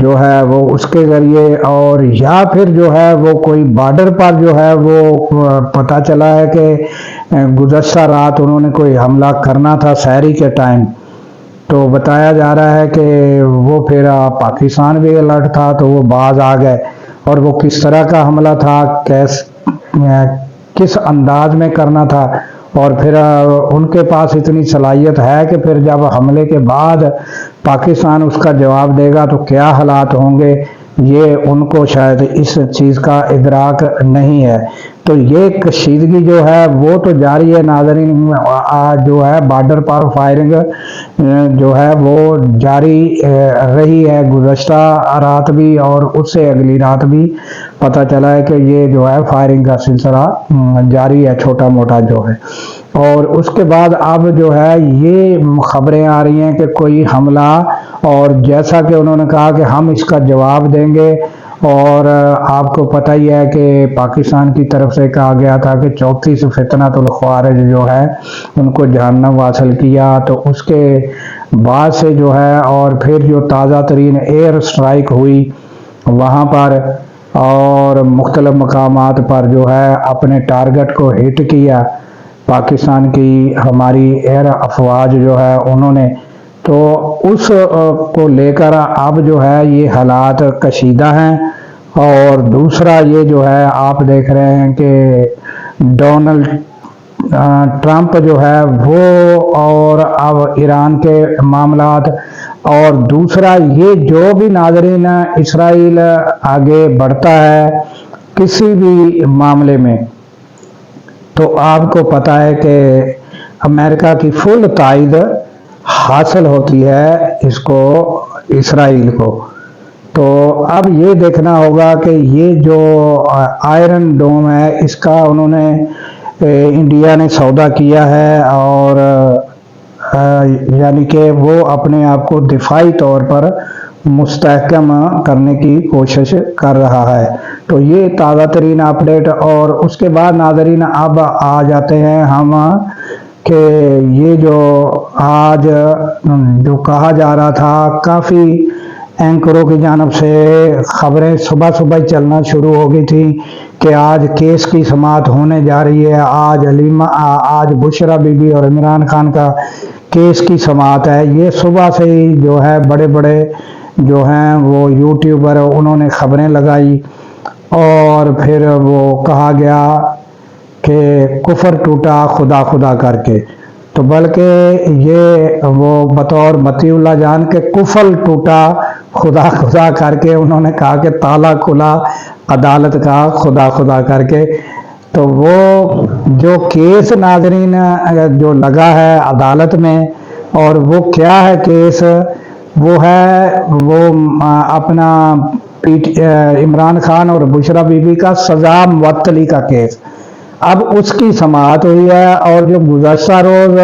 جو ہے وہ اس کے ذریعے، اور یا پھر جو ہے وہ کوئی بارڈر پر جو ہے وہ پتہ چلا ہے کہ گزشتہ رات انہوں نے کوئی حملہ کرنا تھا سحری کے ٹائم، تو بتایا جا رہا ہے کہ وہ پھر پاکستان بھی الرٹ تھا تو وہ باز آ گئے، اور وہ کس طرح کا حملہ تھا، کس انداز میں کرنا تھا، اور پھر ان کے پاس اتنی صلاحیت ہے کہ پھر جب حملے کے بعد پاکستان اس کا جواب دے گا تو کیا حالات ہوں گے، یہ ان کو شاید اس چیز کا ادراک نہیں ہے۔ تو یہ کشیدگی جو ہے وہ تو جاری ہے ناظرین، جو ہے بارڈر پر فائرنگ جو ہے وہ جاری رہی ہے گزشتہ رات بھی، اور اس سے اگلی رات بھی پتہ چلا ہے کہ یہ جو ہے فائرنگ کا سلسلہ جاری ہے چھوٹا موٹا جو ہے۔ اور اس کے بعد اب جو ہے یہ خبریں آ رہی ہیں کہ کوئی حملہ، اور جیسا کہ انہوں نے کہا کہ ہم اس کا جواب دیں گے، اور آپ کو پتہ ہی ہے کہ پاکستان کی طرف سے کہا گیا تھا کہ 34 فتنۃ الخوارج جو ہے ان کو جہنم واصل کیا، تو اس کے بعد سے جو ہے اور پھر جو تازہ ترین ایئر سٹرائک ہوئی وہاں پر، اور مختلف مقامات پر جو ہے اپنے ٹارگٹ کو ہٹ کیا پاکستان کی ہماری ایئر افواج جو ہے انہوں نے، تو اس کو لے کر اب جو ہے یہ حالات کشیدہ ہیں۔ اور دوسرا یہ جو ہے آپ دیکھ رہے ہیں کہ ڈونلڈ ٹرمپ جو ہے وہ، اور اب ایران کے معاملات، اور دوسرا یہ جو بھی ناظرین اسرائیل آگے بڑھتا ہے کسی بھی معاملے میں، تو آپ کو پتہ ہے کہ امریکہ کی فل تائید حاصل ہوتی ہے اس کو، اسرائیل کو۔ تو اب یہ دیکھنا ہوگا کہ یہ جو آئرن ڈوم ہے اس کا انہوں نے انڈیا نے سودا کیا ہے، اور یعنی کہ وہ اپنے آپ کو دفاعی طور پر مستحکم کرنے کی کوشش کر رہا ہے۔ تو یہ تازہ ترین اپڈیٹ، اور اس کے بعد ناظرین اب آ جاتے ہیں ہم کہ یہ جو آج جو کہا جا رہا تھا، کافی اینکروں کی جانب سے خبریں صبح صبح ہی چلنا شروع ہو گئی تھی کہ آج کیس کی سماعت ہونے جا رہی ہے، آج بشرا بی بی اور عمران خان کا کیس کی سماعت ہے۔ یہ صبح سے ہی جو ہے بڑے بڑے جو ہیں وہ یوٹیوبر انہوں نے خبریں لگائی، اور پھر وہ کہا گیا کہ کفر ٹوٹا خدا خدا کر کے، تو بلکہ یہ وہ بطور مطیع اللہ جان کے کفر ٹوٹا خدا خدا کر کے، انہوں نے کہا کہ تالا کھلا عدالت کا خدا خدا کر کے۔ تو وہ جو کیس ناظرین جو لگا ہے عدالت میں، اور وہ کیا ہے کیس، وہ ہے وہ اپنا عمران خان اور بشرا بی بی کا سزا معطلی کا کیس، اب اس کی سماعت ہوئی ہے۔ اور جو گزشتہ روز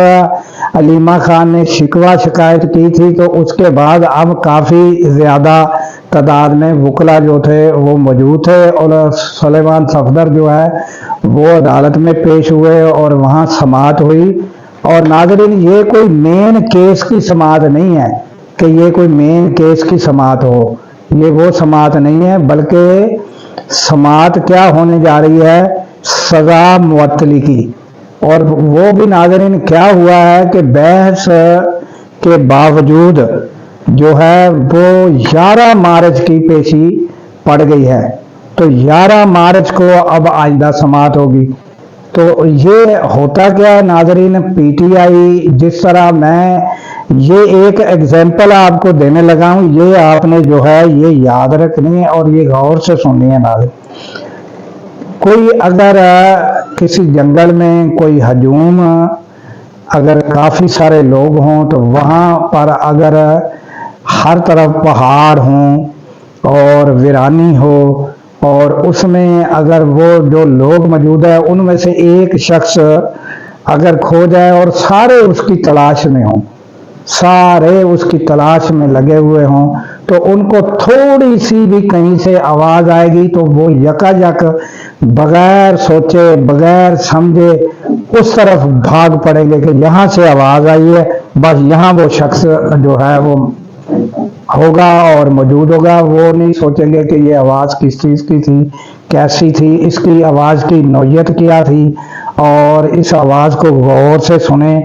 علیمہ خان نے شکایت کی تھی، تو اس کے بعد اب کافی زیادہ تعداد میں وکلا جو تھے وہ موجود تھے، اور سلیمان صفدر جو ہے وہ عدالت میں پیش ہوئے اور وہاں سماعت ہوئی۔ اور ناظرین یہ کوئی مین کیس کی سماعت نہیں ہے کہ یہ کوئی مین کیس کی سماعت ہو، یہ وہ سماعت نہیں ہے، بلکہ سماعت کیا ہونے جا رہی ہے، سزا معطلی کی۔ اور وہ بھی ناظرین کیا ہوا ہے کہ بحث کے باوجود جو ہے وہ 11 مارچ کی پیشی پڑ گئی ہے، تو 11 مارچ کو اب آئندہ سماعت ہوگی۔ تو یہ ہوتا کیا ہے ناظرین، پی ٹی آئی جس طرح میں یہ ایک ایگزامپل آپ کو دینے لگا ہوں، یہ آپ نے جو ہے یہ یاد رکھنی ہے اور یہ غور سے سننی ہے ناظرین۔ کوئی اگر کسی جنگل میں کوئی ہجوم، اگر کافی سارے لوگ ہوں تو وہاں پر اگر ہر طرف پہاڑ ہوں اور ویرانی ہو، اور اس میں اگر وہ جو لوگ موجود ہیں ان میں سے ایک شخص اگر کھو جائے اور سارے اس کی تلاش میں ہوں، سارے اس کی تلاش میں لگے ہوئے ہوں، تو ان کو تھوڑی سی بھی کہیں سے آواز آئے گی تو وہ یکا یک بغیر سوچے بغیر سمجھے اس طرف بھاگ پڑیں گے کہ یہاں سے آواز آئی ہے، بس یہاں وہ شخص جو ہے وہ ہوگا اور موجود ہوگا، وہ نہیں سوچیں گے کہ یہ آواز کس چیز کی تھی، کیسی تھی، اس کی آواز کی نوعیت کیا تھی، اور اس آواز کو غور سے سنیں،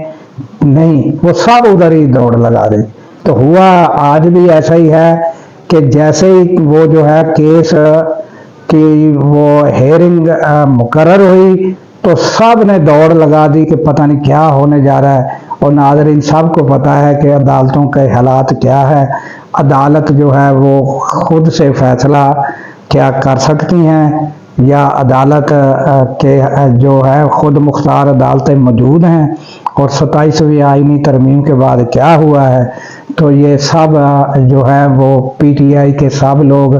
نہیں، وہ سب ادھر ہی دوڑ لگا دیں۔ تو ہوا آج بھی ایسا ہی ہے کہ جیسے ہی وہ جو ہے کیس کی وہ ہیئرنگ مقرر ہوئی تو سب نے دوڑ لگا دی کہ پتہ نہیں کیا ہونے جا رہا ہے۔ اور ناظرین سب کو پتہ ہے کہ عدالتوں کے حالات کیا ہے، عدالت جو ہے وہ خود سے فیصلہ کیا کر سکتی ہیں، یا عدالت کے جو ہے خود مختار عدالتیں موجود ہیں، اور 27ویں آئینی ترمیم کے بعد کیا ہوا ہے، تو یہ سب جو ہے وہ پی ٹی آئی کے سب لوگ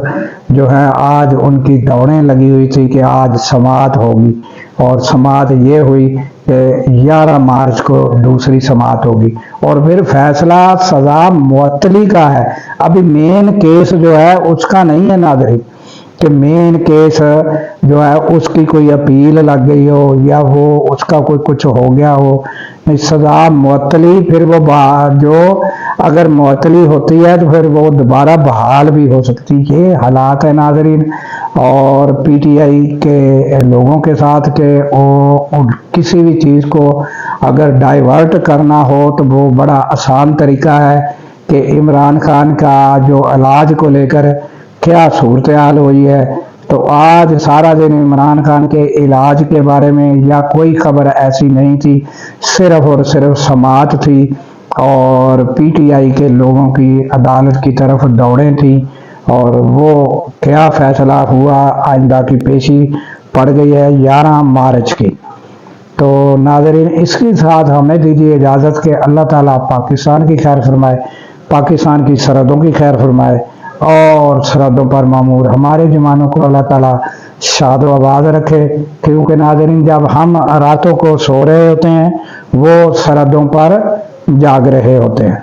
جو ہیں آج ان کی دوڑیں لگی ہوئی تھی کہ آج سماعت ہوگی، اور سماعت یہ ہوئی کہ 11 مارچ کو دوسری سماعت ہوگی، اور پھر فیصلہ سزا معطلی کا ہے۔ ابھی مین کیس جو ہے اس کا نہیں ہے ناظرین، کہ مین کیس جو ہے اس کی کوئی اپیل لگ گئی ہو یا وہ اس کا کوئی کچھ ہو گیا ہو، سزا معطلی، پھر وہ جو اگر معطلی ہوتی ہے تو پھر وہ دوبارہ بحال بھی ہو سکتی۔ یہ حالات ہے ناظرین، اور پی ٹی آئی کے لوگوں کے ساتھ کہ وہ کسی بھی چیز کو اگر ڈائیورٹ کرنا ہو تو وہ بڑا آسان طریقہ ہے کہ عمران خان کا جو علاج کو لے کر کیا صورتحال ہوئی ہے، تو آج سارا دن عمران خان کے علاج کے بارے میں یا کوئی خبر ایسی نہیں تھی، صرف اور صرف سماعت تھی، اور پی ٹی آئی کے لوگوں کی عدالت کی طرف دوڑیں تھیں، اور وہ کیا فیصلہ ہوا آئندہ کی پیشی پڑ گئی ہے 11 مارچ کی۔ تو ناظرین اس کے ساتھ ہمیں دیجیے اجازت کہ اللہ تعالیٰ پاکستان کی خیر فرمائے، پاکستان کی سرحدوں کی خیر فرمائے، اور سرحدوں پر معمور ہمارے جوانوں کو اللہ تعالیٰ شاد و آباد رکھے، کیونکہ ناظرین جب ہم راتوں کو سو رہے ہوتے ہیں وہ سرحدوں پر جاگ رہے ہوتے ہیں۔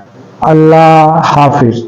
اللہ حافظ۔